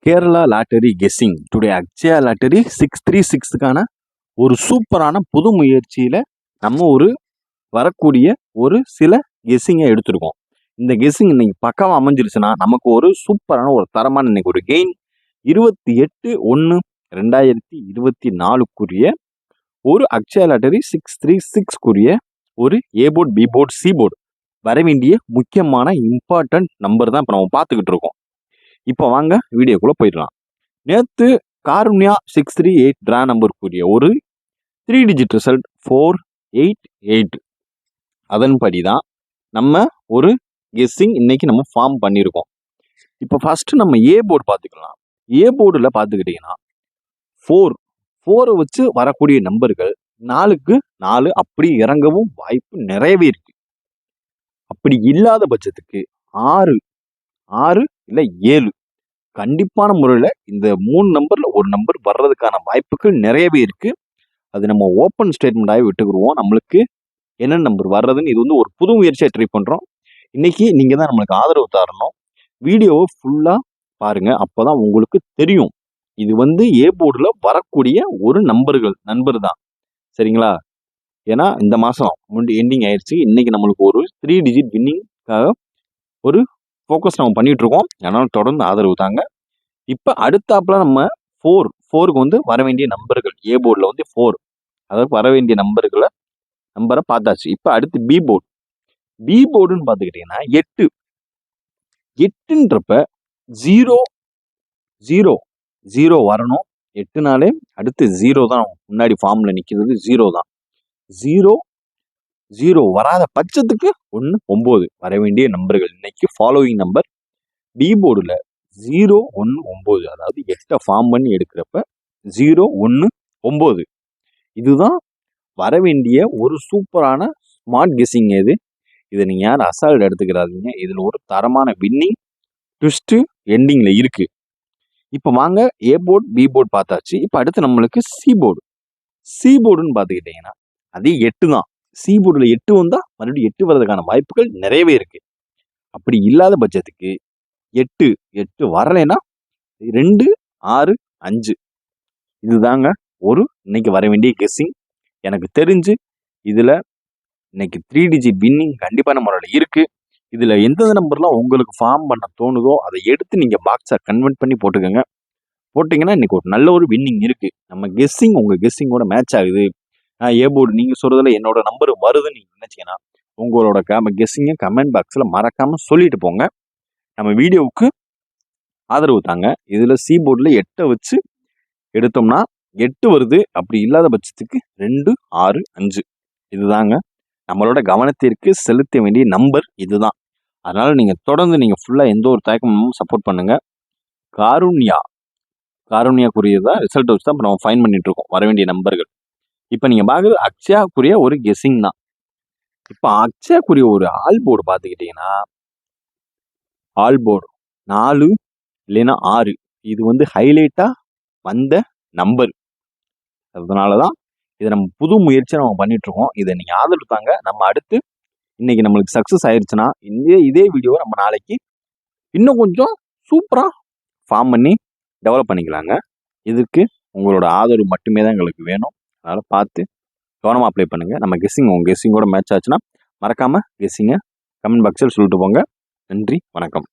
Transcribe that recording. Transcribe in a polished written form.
Kerala lottery guessing today Akshaya lottery 636க்கான ஒரு சூப்பரான புது முயற்சியில் நம்ம வரக்கூடிய ஒரு சில கெஸ்ஸிங்கை எடுத்திருக்கோம். இந்த கெஸ்ஸிங் இன்னைக்கு பக்காவாக அமைஞ்சிருச்சுன்னா நமக்கு ஒரு சூப்பரான ஒரு தரமான இன்னைக்கு ஒரு கெயின் 28/1/2024 ஒரு அக்ஷயா லாட்டரி 636 ஒரு A board, B board, C board வர வேண்டிய முக்கியமான இம்பார்ட்டன்ட் நம்பர் தான் இப்போ நம்ம பார்த்துக்கிட்டு இருக்கோம். இப்போ வாங்க வீடியோக்குள்ளே போயிடலாம். நேற்று காருண்யா 638 ட்ரா நம்பருக்குரிய ஒரு 3 டிஜிட் ரிசல்ட் 488. அதன்படி தான் நம்ம ஒரு கெஸ்ஸிங் இன்னைக்கு நம்ம ஃபார்ம் பண்ணியிருக்கோம். இப்போ ஃபஸ்ட்டு நம்ம ஏ போர்டு பார்த்துக்கலாம். ஏ போர்டில் பார்த்துக்கிட்டிங்கன்னா 4 வச்சு வரக்கூடிய நம்பர்கள் 4க்கு 4 அப்படி இறங்கவும் வாய்ப்பு நிறையவே இருக்கு. அப்படி இல்லாத பட்சத்துக்கு 6 இல்லை 7 கண்டிப்பான முறையில் இந்த 3 நம்பர்ல ஒரு நம்பர் வர்றதுக்கான வாய்ப்புகள் நிறையவே இருக்கு. அது நம்ம ஓப்பன் ஸ்டேட்மெண்ட்டாகவே விட்டுக்குருவோம். நம்மளுக்கு என்ன நம்பர் வர்றதுன்னு இது ஒரு புது முயற்சியாக ட்ரை பண்ணுறோம். இன்னைக்கு நீங்கள் தான் நம்மளுக்கு ஆதரவு தரணும். வீடியோவை ஃபுல்லாக பாருங்க, அப்போதான் உங்களுக்கு தெரியும். இது ஏ போர்டில் வரக்கூடிய ஒரு நம்பர் தான், சரிங்களா? ஏன்னா இந்த மாதம் எண்டிங் ஆயிடுச்சு. இன்னைக்கு நம்மளுக்கு ஒரு 3 டிஜிட் வின்னிங்காக ஒரு ஃபோக்கஸ் நம்ம பண்ணிட்டு இருக்கோம். அதனால தொடர்ந்து ஆதரவு தாங்க. இப்போ அடுத்தாப்புல நம்ம 4க்கு வர வேண்டிய நம்பர்கள் ஏ போர்டில் 4, அதாவது வர வேண்டிய நம்பரை பார்த்தாச்சு. இப்போ அடுத்து பி போர்டுன்னு பார்த்துக்கிட்டிங்கன்னா 8ன்றப்ப 0 வரணும். 8நாலே அடுத்து 0 தான் முன்னாடி ஃபார்ம்ல நிற்கிறது. 0 தான். 0 வராத பட்சத்துக்கு 1 9 வர வேண்டிய நம்பர்கள் இன்னைக்கு ஃபாலோவிங் நம்பர். பி போர்டில் 0 1 9, அதாவது 8 ஃபார்ம் பண்ணி எடுக்கிறப்ப 0 1 9 இதுதான் வர வேண்டிய ஒரு சூப்பரான ஸ்மார்ட் கெஸ்ஸிங். இதை நீங்கள் யாரும் அசால்ட் எடுத்துக்கிறாதீங்க. இதில் ஒரு தரமான வின்னிங் ட்விஸ்ட்டு எண்டிங்கில் இருக்குது. இப்போ வாங்க ஏ போர்டு, பி போர்டு பார்த்தாச்சு. இப்போ அடுத்து நம்மளுக்கு சி போர்டுன்னு பார்த்துக்கிட்டிங்கன்னா அதே 8 தான். சி போர்டில் 8 வந்தால் மறுபடியும் 8 வர்றதுக்கான வாய்ப்புகள் நிறையவே இருக்குது. அப்படி இல்லாத பட்சத்துக்கு 8 வரலைன்னா 2 6 5 இதுதாங்க இன்னைக்கு வர வேண்டிய கெஸ்ஸிங். எனக்கு தெரிஞ்சு இதில் இன்னைக்கு 3 டிஜிட் வின்னிங் கண்டிப்பான முறையில் இருக்குது. இதில் எந்தெந்த நம்பர்லாம் உங்களுக்கு ஃபார்ம் பண்ண தோணுதோ அதை எடுத்து நீங்கள் பாக்ஸை கன்வெர்ட் பண்ணி போட்டிங்கன்னா இன்னைக்கு ஒரு நல்ல ஒரு வின்னிங் இருக்குது. நம்ம கெஸ்ஸிங் உங்கள் கெஸ்ஸிங்கோட மேட்ச் ஆகுது. ஏ போர்டு நீங்கள் சொல்கிறதுல என்னோட நம்பர் வருதுன்னு நீங்கள் நினச்சிங்கன்னா உங்களோட கெஸ்ஸிங்கை கமெண்ட் பாக்ஸில் மறக்காமல் சொல்லிட்டு போங்க. நம்ம வீடியோவுக்கு ஆதரவு தாங்க. இதில் சி போர்டில் 8 வச்சு எடுத்தோம்னா 8 வருது. அப்படி இல்லாத பட்சத்துக்கு 2 6 5 இதுதாங்க நம்மளோட கவனத்திற்கு செலுத்த வேண்டிய நம்பர். இதுதான். அதனால நீங்கள் தொடர்ந்து நீங்கள் ஃபுல்லாக எந்த ஒரு தயக்கமும் சப்போர்ட் பண்ணுங்க. காருண்யாக்குரியதான் ரிசல்ட் வச்சு தான் இப்போ நம்ம ஃபைன் பண்ணிட்டு இருக்கோம் வர வேண்டிய நம்பர்கள். இப்போ நீங்கள் பார்க்குறது அக்ஷயாக்குரிய ஒரு கெஸ்ஸிங் தான். இப்போ அக்ஷயாக்குரிய ஒரு ஆல் போர்டு பார்த்துக்கிட்டிங்கன்னா ஆல் போர்டு 4 இல்லைன்னா 6 இது ஹைலைட்டாக வந்த நம்பர். அதனால தான் இதை நம்ம புது முயற்சியை நம்ம பண்ணிட்டு இருக்கோம். இதை நீங்கள் ஆதரவு தாங்க. நம்ம அடுத்து இன்னைக்கு நம்மளுக்கு சக்ஸஸ் ஆயிடுச்சுன்னா இதே வீடியோவை நம்ம நாளைக்கு இன்னும் கொஞ்சம் சூப்பராக ஃபார்ம் பண்ணி டெவலப் பண்ணிக்கலாங்க. இதுக்கு உங்களோட ஆதரவு மட்டுமே தான் எங்களுக்கு வேணும். அதனால் பார்த்து கவனமாக அப்ளை பண்ணுங்கள். நம்ம உங்கள் கெஸ்ஸிங்கோட மேட்ச் ஆச்சுன்னா மறக்காமல் கெஸ்ஸிங்கை கமெண்ட் பாக்ஸில் சொல்லிட்டு போங்க. நன்றி, வணக்கம்.